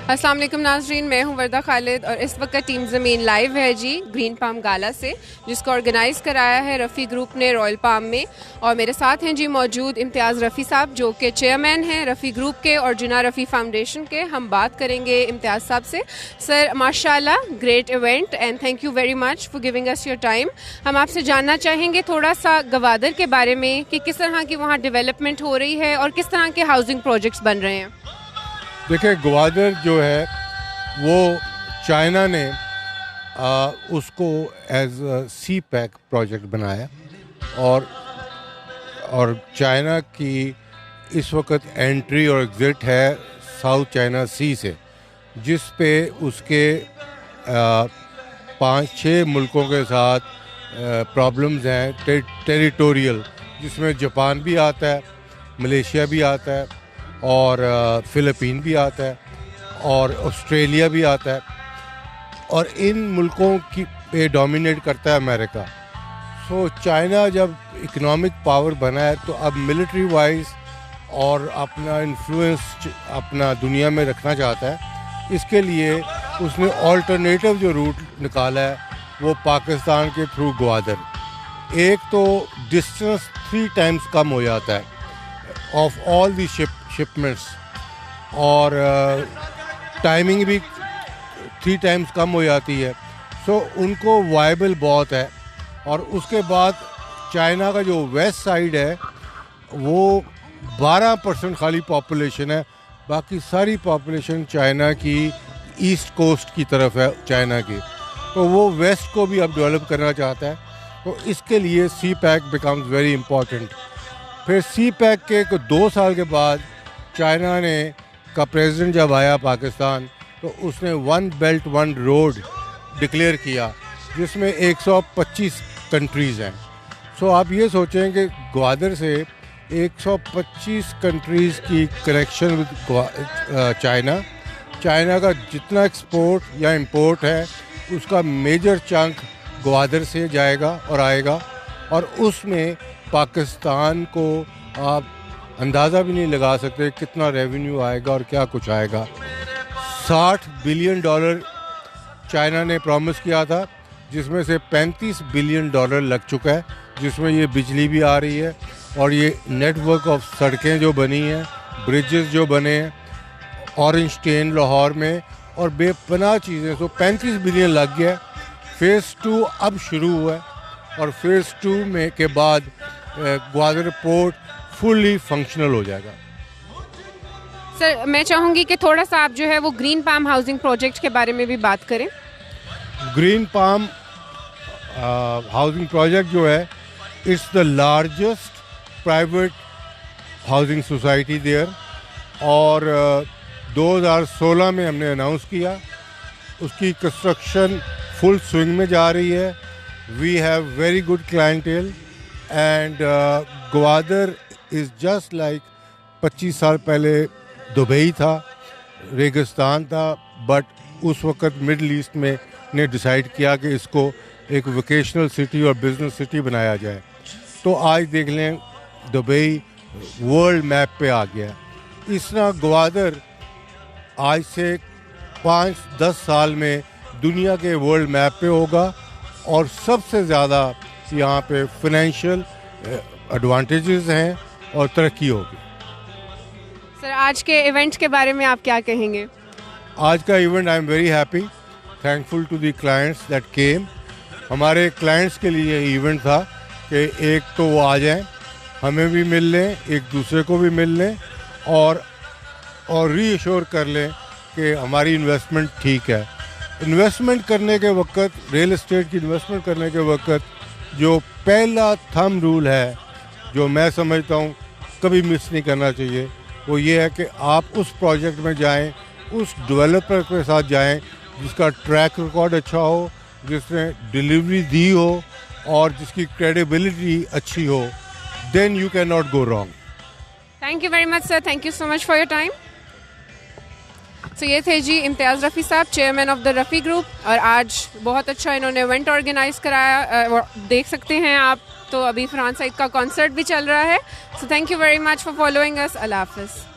अस्सलाम वालेकुम नाज़रीन, मैं हूं वर्दा खालिद और इस वक्त टीम ज़मीन लाइव है जी ग्रीन पाम गाला से, जिसको ऑर्गेनाइज़ कराया है रफ़ी ग्रुप ने रॉयल पाम में। और मेरे साथ हैं जी मौजूद इम्तियाज़ रफ़ी साहब, जो कि चेयरमैन हैं रफ़ी ग्रुप के और जिना रफ़ी फाउंडेशन के। हम बात करेंगे इम्तियाज़ साहब से। सर माशाल्लाह, great event and thank you very much for giving us your time. हम आपसे जानना चाहेंगे थोड़ा सा गवादर के बारे में कि किस तरह की वहाँ डेवलपमेंट हो रही है और किस तरह के हाउसिंग प्रोजेक्ट्स बन रहे हैं। देखिए, ग्वादर जो है वो चाइना ने उसको एज सी पैक प्रोजेक्ट बनाया और चाइना की इस वक्त एंट्री और एग्ज़िट है साउथ चाइना सी से, जिस पे उसके 5-6 मुल्कों के साथ प्रॉब्लम्स हैं टेरिटोरियल, जिसमें जापान भी आता है, मलेशिया भी आता है और फ़िलिपीन भी आता है और ऑस्ट्रेलिया भी आता है। और इन मुल्कों की पे डोमिनेट करता है अमेरिका। सो चाइना जब इकोनॉमिक पावर बना है तो अब मिलिट्री वाइज और अपना इन्फ्लुएंस अपना दुनिया में रखना चाहता है। इसके लिए उसने ऑल्टरनेटिव जो रूट निकाला है वो पाकिस्तान के थ्रू ग्वादर। एक तो डिस्टेंस 3 टाइम्स कम हो जाता है ऑफ ऑल दी शिपमेंट्स और टाइमिंग भी 3 टाइम्स कम हो जाती है। सो उनको वायबल बहुत है। और उसके बाद चाइना का जो वेस्ट साइड है वो 12% खाली पॉपुलेशन है, बाकी सारी पॉपुलेशन चाइना की ईस्ट कोस्ट की तरफ है चाइना की। तो वो वेस्ट को भी अब डेवलप करना चाहता है। तो इसके लिए सी पैक बिकम्स वेरी इम्पॉर्टेंट। फिर सी पैक के 2 साल के बाद चाइना ने का प्रेसिडेंट जब आया पाकिस्तान, तो उसने 1 बेल्ट 1 रोड डिक्लेयर किया, जिसमें 125 कंट्रीज़ हैं। सो आप ये सोचें कि ग्वादर से 125 कंट्रीज़ की कनेक्शन विद चाइना का जितना एक्सपोर्ट या इंपोर्ट है उसका मेजर चंक ग्वादर से जाएगा और आएगा। और उसमें पाकिस्तान को आप अंदाज़ा भी नहीं लगा सकते कितना रेवेन्यू आएगा और क्या कुछ आएगा। $60 बिलियन चाइना ने प्रॉमिस किया था, जिसमें से $35 बिलियन लग चुका है, जिसमें ये बिजली भी आ रही है और ये नेटवर्क ऑफ सड़कें जो बनी हैं, ब्रिजेस जो बने हैं ऑरेंज टेन लाहौर में और बेपनाह चीज़ें। तो 35 बिलियन लग गया। फ़ेज़ 2 अब शुरू हुआ है और फ़ेज़ 2 में के बाद ग्वादर पोर्ट फुली फंक्शनल हो जाएगा। सर मैं चाहूँगी कि थोड़ा सा आप जो है वो ग्रीन पाम हाउसिंग प्रोजेक्ट के बारे में भी बात करें। ग्रीन पाम हाउसिंग प्रोजेक्ट जो है, it's the largest private housing society there और 2016 में हमने अनाउंस किया। उसकी कंस्ट्रक्शन फुल स्विंग में जा रही है। We have very good clientele and Gwadar is just like 25 साल पहले दुबई था, रेगिस्तान था, बट उस वक़्त मिडल ईस्ट में ने डिसाइड किया कि इसको एक वोकेशनल सिटी और बिज़नेस सिटी बनाया जाए। तो आज देख लें दुबई वर्ल्ड मैप पे आ गया। इस तरह ग्वादर आज से 5-10 साल में दुनिया के वर्ल्ड मैप पे होगा और सबसे ज़्यादा यहाँ पे फाइनेंशियल एडवांटेजेस हैं और तरक्की होगी। सर आज के इवेंट के बारे में आप क्या कहेंगे? आज का event I am very happy, thankful to the clients that came. हमारे क्लाइंट्स के लिए इवेंट था कि एक तो वो आ जाएं, हमें भी मिल लें, एक दूसरे को भी मिल लें और रीअश्योर कर लें कि हमारी इन्वेस्टमेंट ठीक है। इन्वेस्टमेंट करने के वक्त, रियल एस्टेट की इन्वेस्टमेंट करने के वक्त जो पहला थंब रूल है, जो मैं समझता हूँ कभी मिस नहीं करना चाहिए, वो ये है कि आप उस प्रोजेक्ट में जाएं, उस डेवलपर के साथ जाएं जिसका ट्रैक रिकॉर्ड अच्छा हो, जिसने डिलीवरी दी हो और जिसकी क्रेडिबिलिटी अच्छी हो। Then you can not go wrong. Thank you very much sir, thank you so much for your time. तो ये थे जी इम्तियाज़ रफ़ी साहब, chairman of the Rafi group, और आज बहुत अच्छा इन्होंने इवेंट ऑर्गेनाइज़ कराया। देख सकते हैं आप, तो अभी फरहान सईद का कॉन्सर्ट भी चल रहा है। So thank you very much for following us. अल्लाह हाफ़िज़।